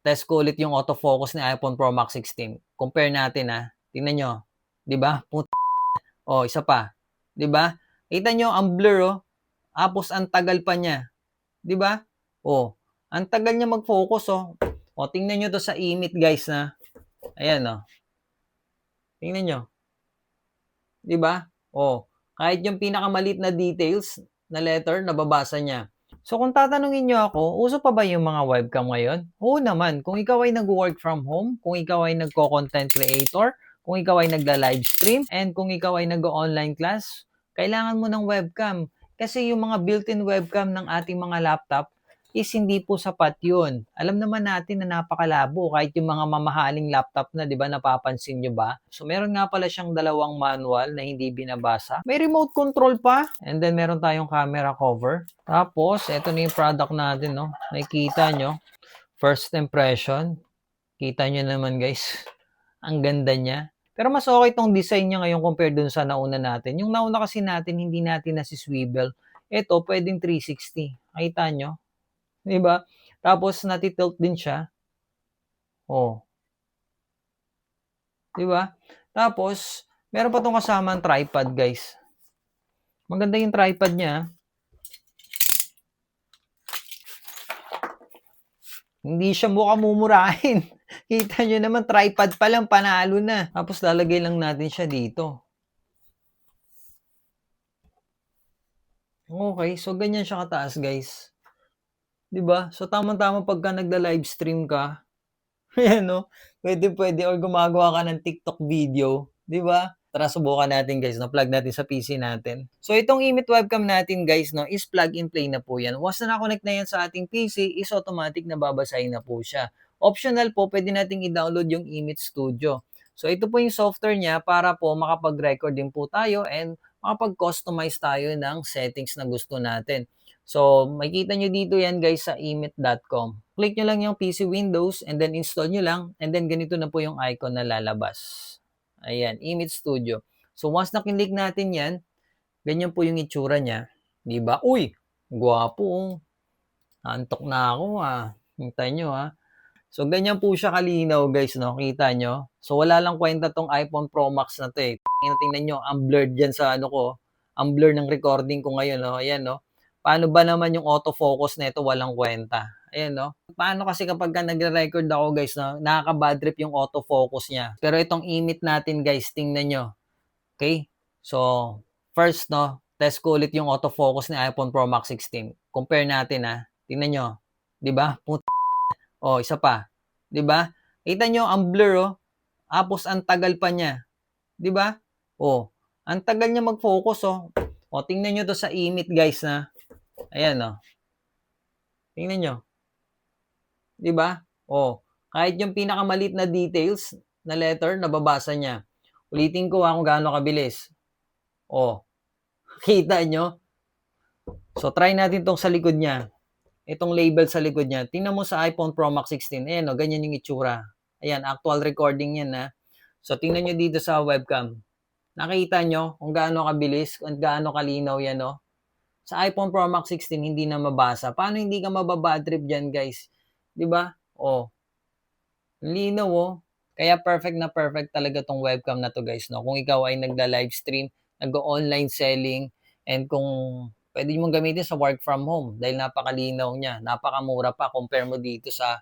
test ko ulit yung autofocus ni iPhone Pro Max 16. Compare natin tingnan nyo. 'Di ba? Oh, isa pa. 'Di ba? Kita nyo ang blur tapos ang tagal pa niya. 'Di ba? Oh, ang tagal niya mag-focus Oh, tingnan nyo to sa imit guys ayan Tingnan nyo. 'Di ba? Oh, kahit yung pinakamalit na details na letter nababasa niya. So kung tatanungin niyo ako, uso pa ba yung mga webcam ngayon? Oo naman. Kung ikaw ay nag-work from home, kung ikaw ay nagko-content creator, kung ikaw ay nagla-live stream, and kung ikaw ay nag-online class, kailangan mo ng webcam. Kasi yung mga built-in webcam ng ating mga laptop is hindi po sapat yun. Alam naman natin na napakalabo kahit yung mga mamahaling laptop na, di ba, napapansin nyo ba? So meron nga pala siyang dalawang manual na hindi binabasa. May remote control pa, and then meron tayong camera cover. Tapos, eto na yung product natin, no? Nakikita nyo, first impression. Kita nyo naman guys, ang ganda niya. Pero mas okay tong design niya ngayon compared dun sa nauna natin. Yung nauna kasi natin, hindi natin nasiswivel. Ito, pwedeng 360. Kita nyo? 'Di ba? Tapos natitilt din siya. Oh, 'di ba? Tapos meron pa 'tong kasamang tripod, guys. Maganda yung tripod niya. Hindi siya mukhang mumurahin. Kita niyo naman tripod pa lang panalo na. Tapos lalagay lang natin siya dito. Okay, so ganyan siya kataas, guys. 'Di ba? So tamang-tama pagka nagla-live stream ka, ayan pwede or gumagawa ka ng TikTok video, 'di ba? Tara subukan natin guys, plug natin sa PC natin. So itong imit webcam natin guys is plug and play na po yan. Once na na-connect na yan sa ating PC, is automatic na babasahin na po siya. Optional po, pwede nating i-download yung Imit Studio. So ito po yung software niya para po makapag-record din po tayo and makapag-customize tayo ng settings na gusto natin. So makikita nyo dito yan guys sa imit.com. Click nyo lang yung PC Windows and then install nyo lang and then ganito na po yung icon na lalabas. Ayan, Image Studio. So once na kinlik natin yan, ganyan po yung itsura niya. Di ba? Uy, gwapo Antok na ako Hintayin nyo So ganyan po siya kalinaw guys, kita nyo? So wala lang kwenta tong iPhone Pro Max na to Tingnan nyo, ang blurred dyan sa ang blur ng recording ko ngayon Ayan Paano ba naman yung autofocus na ito walang kwenta? Ayan Paano kasi kapag nagre-record ako guys nakaka-bad trip yung autofocus niya. Pero itong imit natin guys, tingnan nyo. Okay? So, first test ko ulit yung autofocus ni iPhone Pro Max 16. Compare natin Tingnan nyo. 'Di ba? Oh, isa pa. 'Di ba? Kita nyo ang blur tapos ang tagal pa niya. 'Di ba? Oh, ang tagal niya mag-focus Oh, tingnan nyo to sa imit guys ayan Tingnan nyo. 'Di ba? Oh, kahit yung pinakamalit na details na letter nababasa niya. Ulitin ko kung gaano kabilis. Oh, kita nyo? So try natin tong sa likod niya. Itong label sa likod niya. Tingnan mo sa iPhone Pro Max 16. Ayan ganyan yung itsura. Ayan, actual recording yan So tingnan nyo dito sa webcam. Nakita nyo kung gaano kabilis, kung gaano kalinaw yan Sa iPhone Pro Max 16 hindi na mabasa. Paano hindi ka mababad trip dyan guys? 'Di ba? Oh, linaw Kaya perfect talaga tong webcam na to guys Kung ikaw ay nagla-live stream, nag-online selling, and kung pwede mong gamitin sa work from home dahil napakalinaw niya, napakamura pa compare mo dito sa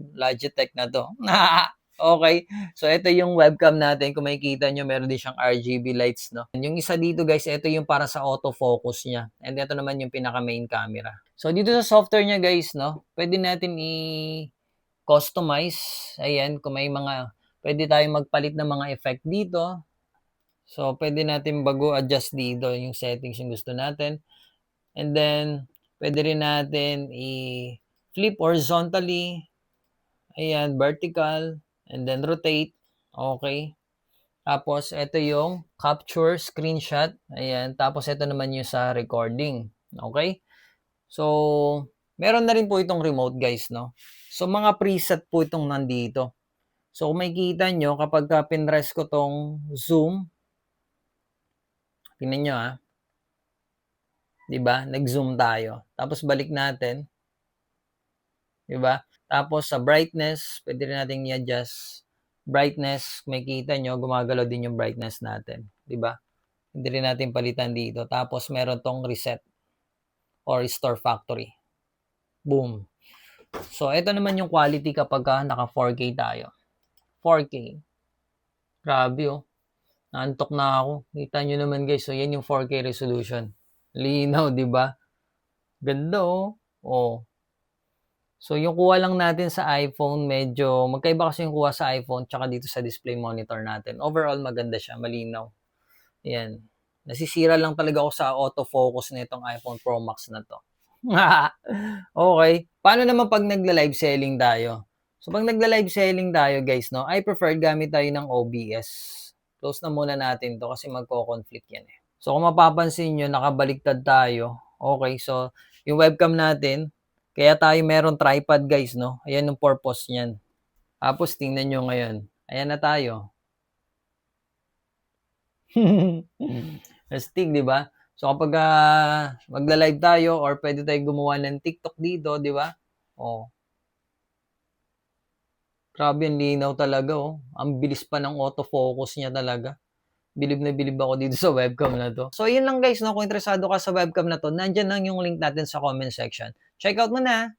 Logitech na to. Okay. So ito yung webcam natin. Kung makikita nyo, meron din siyang RGB lights Yung isa dito guys, ito yung para sa autofocus niya. And ito naman yung pinaka main camera. So dito sa software niya guys pwede natin customize. Ayan, kung may pwede tayong magpalit ng mga effect dito. So, pwede natin adjust dito yung settings yung gusto natin. And then, pwede rin natin i-flip horizontally. Ayan, vertical. And then, rotate. Okay. Tapos, ito yung capture, screenshot. Ayan. Tapos, ito naman yung sa recording. Okay. So, meron na rin po itong remote guys So, mga preset po itong nandito. So, kung makikita nyo, kapag pinress ko tong zoom, tingnan nyo 'di ba? Nag-zoom tayo. Tapos balik natin, 'di ba? Tapos sa brightness, pwede rin nating i-adjust. Brightness, makikita nyo, gumagalaw din yung brightness natin. 'Di ba? Pwede rin natin palitan dito. Tapos meron tong reset or restore factory. Boom. So, ito naman yung quality kapag naka 4K tayo. 4K. Grabe oh. Naantok na ako. Kita nyo naman guys. So, yan yung 4K resolution. Linaw, di ba? Ganda oh. Oh. So, yung kuha lang natin sa iPhone, medyo magkaiba kasi yung kuha sa iPhone tsaka dito sa display monitor natin. Overall, maganda siya. Malinaw. Yan. Nasisira lang talaga ako sa autofocus na itong iPhone Pro Max na to. Okay. Paano naman pag nagla-live selling tayo? So, pag nagla-live selling tayo, guys, no, I prefer gamit tayo ng OBS. Close na muna natin to kasi magko-conflict yan eh. So, kung mapapansin nyo, nakabaliktad tayo. Okay, so, yung webcam natin, kaya tayo meron tripod, guys, no? Ayan yung purpose niyan. Tapos, tingnan nyo ngayon. Ayan na tayo. Astig, di ba? So, kapag magla-live tayo or pwede tayo gumawa ng TikTok dito, di ba? Oh. Grabe, ang linaw talaga, oh. Ang bilis pa ng autofocus niya talaga. Bilib na bilib ako dito sa webcam na to. So, yun lang guys, no? Kung interesado ka sa webcam na to, nandyan lang yung link natin sa comment section. Check out mo na!